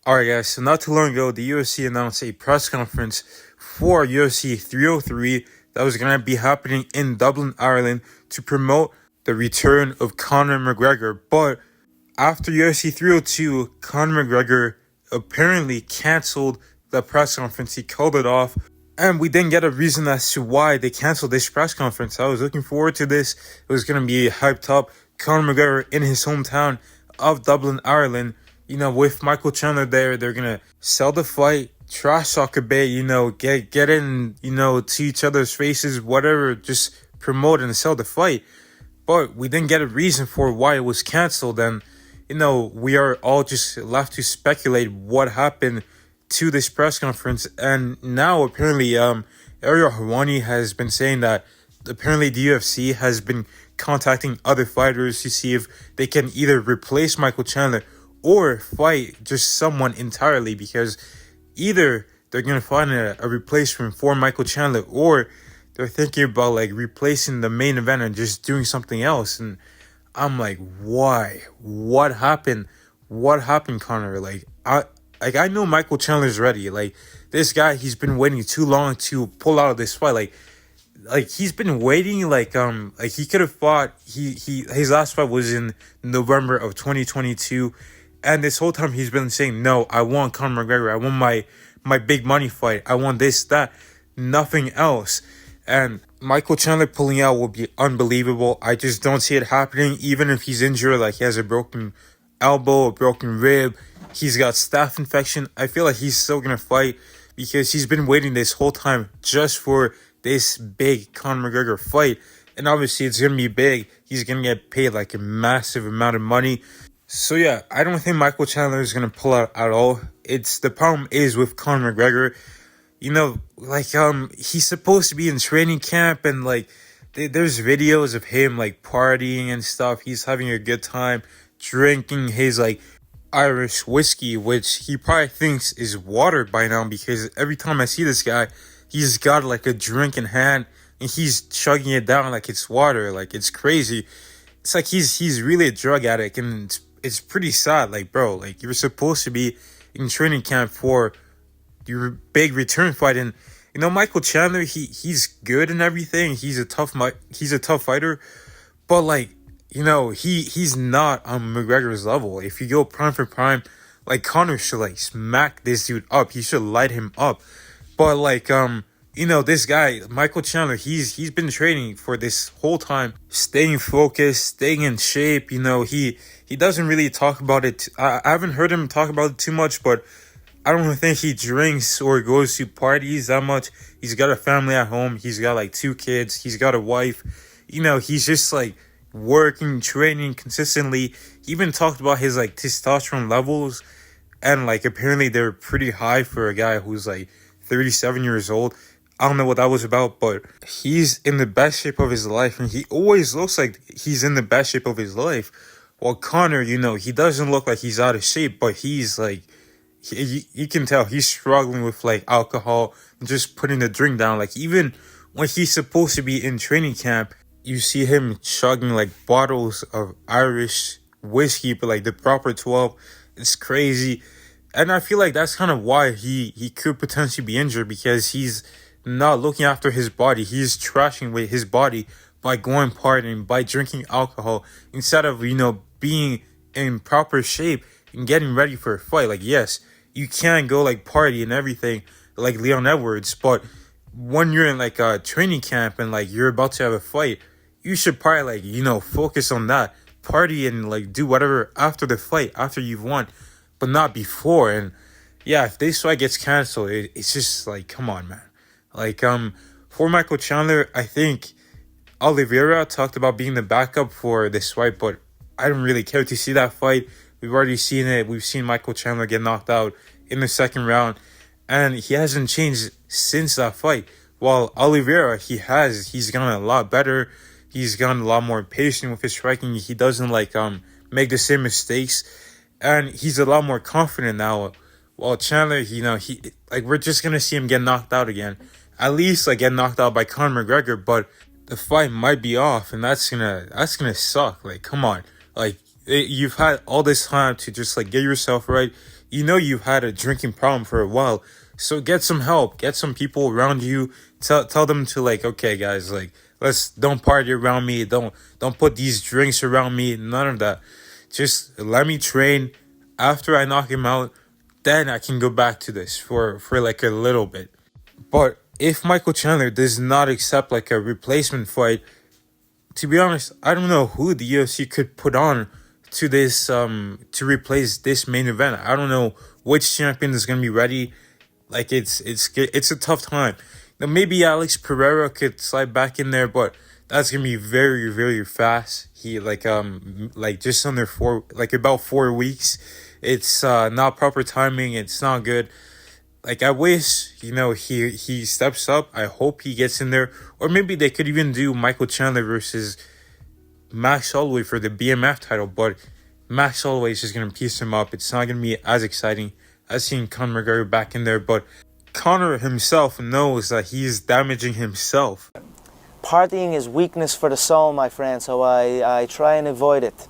Alright guys, so not too long ago, the UFC announced a press conference for UFC 303 that was going to be happening in Dublin, Ireland to promote the return of Conor McGregor. But after UFC 302, Conor McGregor apparently cancelled the press conference. He called it off. And we didn't get a reason as to why they canceled this press conference. I was looking forward to this. It was going to be hyped up. Conor McGregor in his hometown of Dublin, Ireland. With Michael Chandler there, they're going to sell the fight, trash talk a bit, get in, to each other's faces, whatever, just promote and sell the fight. But we didn't get a reason for why it was canceled. And, we are all just left to speculate what happened to this press conference. And now apparently Ariel Helwani has been saying that apparently the UFC has been contacting other fighters to see if they can either replace Michael Chandler or fight just someone entirely, because either they're going to find a replacement for Michael Chandler, or they're thinking about replacing the main event and just doing something else. And I'm like, why? What happened? What happened, Conor? I know Michael Chandler's ready. This guy, he's been waiting too long to pull out of this fight. He's been waiting. He could have fought. His last fight was in November of 2022, and this whole time he's been saying, "No, I want Conor McGregor. I want my big money fight. I want this, that, nothing else." And Michael Chandler pulling out will be unbelievable. I just don't see it happening. Even if he's injured, he has a broken elbow, a broken rib, he's got staph infection, I feel like he's still gonna fight, because he's been waiting this whole time just for this big Conor McGregor fight. And obviously it's gonna be big. He's gonna get paid a massive amount of money. So yeah, I don't think Michael Chandler is gonna pull out at all. The problem is with Conor McGregor. He's supposed to be in training camp, and there's videos of him partying and stuff. He's having a good time drinking his Irish whiskey, which he probably thinks is water by now, because every time I see this guy, he's got a drink in hand and he's chugging it down like it's water. It's crazy. It's he's really a drug addict, and it's pretty sad. Bro, you're supposed to be in training camp for your big return fight. And Michael Chandler, he's good and everything. He's a tough fighter, but he's not on McGregor's level. If you go prime for prime, Conor should smack this dude up. He should light him up. But this guy, Michael Chandler, he's been training for this whole time, staying focused, staying in shape. He doesn't really talk about it. I haven't heard him talk about it too much, but I don't think he drinks or goes to parties that much. He's got a family at home. He's got 2 kids. He's got a wife. He's just working, training consistently. He even talked about his testosterone levels, and apparently they're pretty high for a guy who's 37 years old. I don't know what that was about, but he's in the best shape of his life, and he always looks like he's in the best shape of his life. While Conor, he doesn't look like he's out of shape, but he's you can tell he's struggling with alcohol and just putting the drink down. Even when he's supposed to be in training camp, you see him chugging bottles of Irish whiskey, but the proper 12. It's crazy. And I feel that's kind of why he could potentially be injured, because he's not looking after his body. He's trashing with his body by going partying, by drinking alcohol, instead of, being in proper shape and getting ready for a fight. Yes, you can go party and everything like Leon Edwards, but when you're in a training camp and you're about to have a fight, you should probably focus on that, party and do whatever after the fight, after you've won, but not before. And yeah, if this fight gets canceled, it's just come on, man. For Michael Chandler, I think Oliveira talked about being the backup for this fight, but I don't really care to see that fight. We've already seen it. We've seen Michael Chandler get knocked out in the second round, and he hasn't changed since that fight. While Oliveira, he's gotten a lot better. He's gotten a lot more patient with his striking. He doesn't make the same mistakes, and he's a lot more confident now. While Chandler, we're just gonna see him get knocked out again. At least get knocked out by Conor McGregor, but the fight might be off, and that's gonna suck. Come on, you've had all this time to just get yourself right. you know you've had a drinking problem for a while. So get some help, get some people around you. Tell them to like, okay, guys, like let's don't party around me. Don't put these drinks around me. None of that. Just let me train. After I knock him out, then I can go back to this for like a little bit. But if Michael Chandler does not accept like a replacement fight, to be honest, I don't know who the UFC could put on to this to replace this main event. I don't know which champion is gonna be ready. Like it's a tough time. Now maybe Alex Pereira could slide back in there, but that's gonna be very very fast. He like just under about 4 weeks. It's not proper timing. It's not good. Like I wish, he steps up. I hope he gets in there. Or maybe they could even do Michael Chandler versus Max Holloway for the BMF title, but Max Holloway is just gonna piece him up. It's not gonna be as exciting as seeing Conor McGregor back in there, but Conor himself knows that he's damaging himself. Partying is weakness for the soul, my friend, so I try and avoid it.